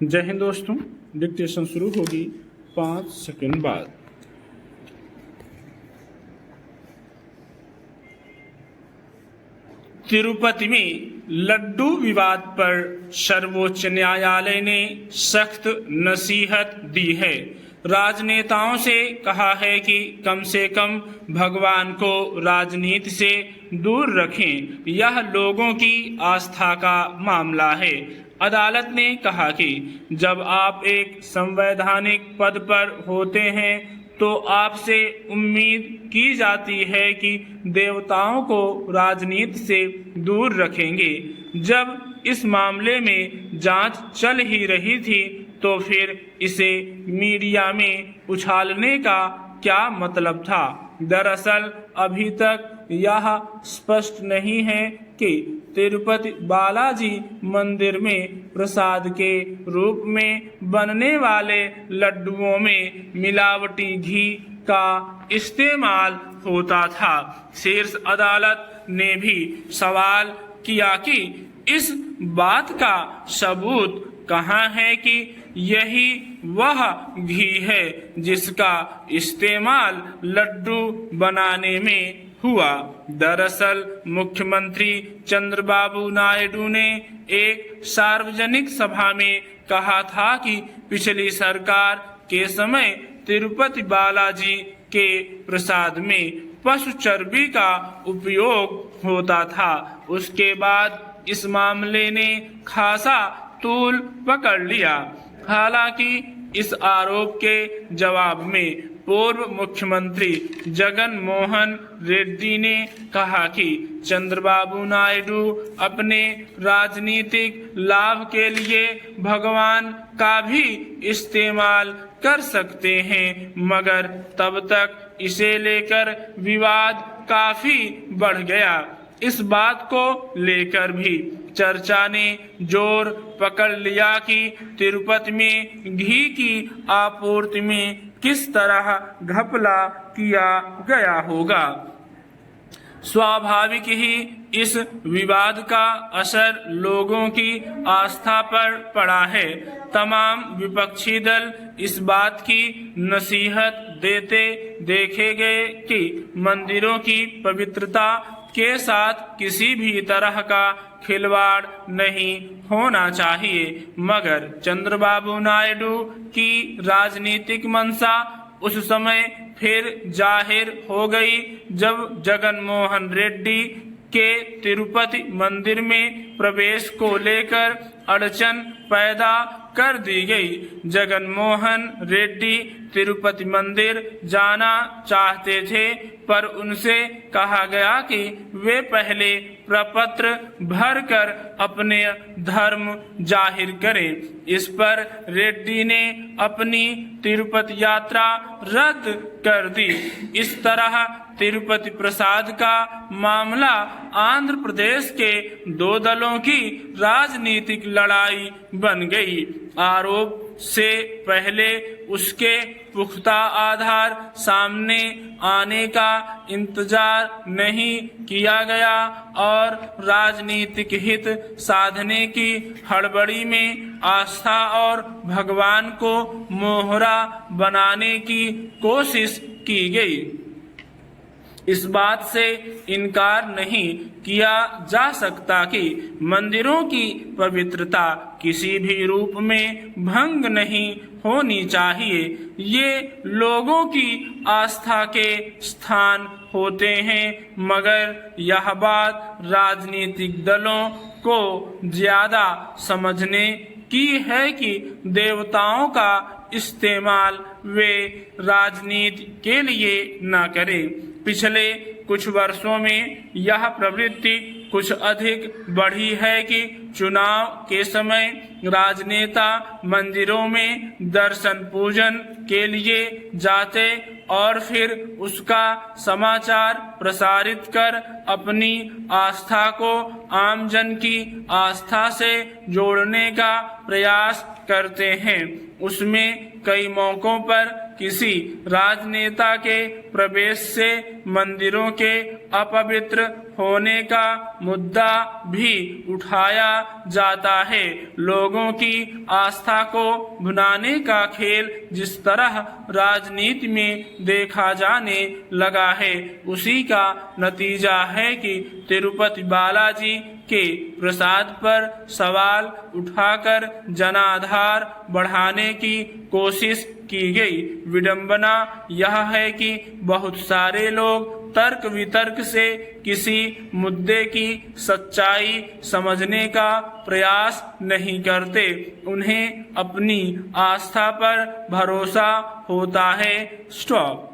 जय हिंद दोस्तों। डिक्टेशन शुरू होगी 5 सेकंड बाद। तिरुपति में लड्डू विवाद पर सर्वोच्च न्यायालय ने सख्त नसीहत दी है। राजनेताओं से कहा है कि कम से कम भगवान को राजनीति से दूर रखें। यह लोगों की आस्था का मामला है। अदालत ने कहा कि जब आप एक संवैधानिक पद पर होते हैं तो आपसे उम्मीद की जाती है कि देवताओं को राजनीति से दूर रखेंगे। जब इस मामले में जांच चल ही रही थी तो फिर इसे मीडिया में उछालने का क्या मतलब था? दरअसल अभी तक यह स्पष्ट नहीं है कि तिरुपति बालाजी मंदिर में प्रसाद के रूप में बनने वाले लड्डुओं में मिलावटी घी का इस्तेमाल होता था। शीर्ष अदालत ने भी सवाल किया कि इस बात का सबूत कहाँ है कि यही वह घी है जिसका इस्तेमाल लड्डू बनाने में हुआ। दरअसल मुख्यमंत्री चंद्रबाबू नायडू ने एक सार्वजनिक सभा में कहा था कि पिछली सरकार के समय तिरुपति बालाजी के प्रसाद में पशु चर्बी का उपयोग होता था। उसके बाद इस मामले ने खासा तूल पकड़ लिया। हालांकि इस आरोप के जवाब में पूर्व मुख्यमंत्री जगन मोहन रेड्डी ने कहा कि चंद्रबाबू नायडू अपने राजनीतिक लाभ के लिए भगवान का भी इस्तेमाल कर सकते हैं, मगर तब तक इसे लेकर विवाद काफी बढ़ गया। इस बात को लेकर भी चर्चा ने जोर पकड़ लिया कि तिरुपति में घी की आपूर्ति में किस तरह घपला किया गया होगा। स्वाभाविक ही इस विवाद का असर लोगों की आस्था पर पड़ा है। तमाम विपक्षी दल इस बात की नसीहत देते देखे गए कि मंदिरों की पवित्रता के साथ किसी भी तरह का खिलवाड़ नहीं होना चाहिए, मगर चंद्रबाबू नायडू की राजनीतिक मंशा उस समय फिर जाहिर हो गई जब जगन मोहन रेड्डी के तिरुपति मंदिर में प्रवेश को लेकर अड़चन पैदा कर दी गई। जगन मोहन रेड्डी तिरुपति मंदिर जाना चाहते थे, पर उनसे कहा गया कि वे पहले प्रपत्र भरकर अपने धर्म जाहिर करें। इस पर रेड्डी ने अपनी तिरुपति यात्रा रद्द कर दी। इस तरह तिरुपति प्रसाद का मामला आंध्र प्रदेश के दो दलों की राजनीतिक लड़ाई बन गई। आरोप से पहले उसके पुख्ता आधार सामने आने का इंतजार नहीं किया गया और राजनीतिक हित साधने की हड़बड़ी में आस्था और भगवान को मोहरा बनाने की कोशिश की गई। इस बात से इनकार नहीं किया जा सकता कि मंदिरों की पवित्रता किसी भी रूप में भंग नहीं होनी चाहिए। ये लोगों की आस्था के स्थान होते हैं, मगर यह बात राजनीतिक दलों को ज्यादा समझने की है कि देवताओं का इस्तेमाल वे राजनीति के लिए न करें। पिछले कुछ वर्षों में यह प्रवृत्ति कुछ अधिक बढ़ी है कि चुनाव के समय राजनेता मंदिरों में दर्शन पूजन के लिए जाते और फिर उसका समाचार प्रसारित कर अपनी आस्था को आमजन की आस्था से जोड़ने का प्रयास करते हैं। उसमें कई मौकों पर किसी राजनेता के प्रवेश से मंदिरों के अपवित्र होने का मुद्दा भी उठाया जाता है। लोगों की आस्था को भुनाने का खेल जिस तरह राजनीति में देखा जाने लगा है, उसी का नतीजा है कि तिरुपति बालाजी के प्रसाद पर सवाल उठाकर जनाधार बढ़ाने की कोशिश की गई। विडंबना यह है कि बहुत सारे लोग तर्क वितर्क से किसी मुद्दे की सच्चाई समझने का प्रयास नहीं करते। उन्हें अपनी आस्था पर भरोसा होता है। स्टॉप।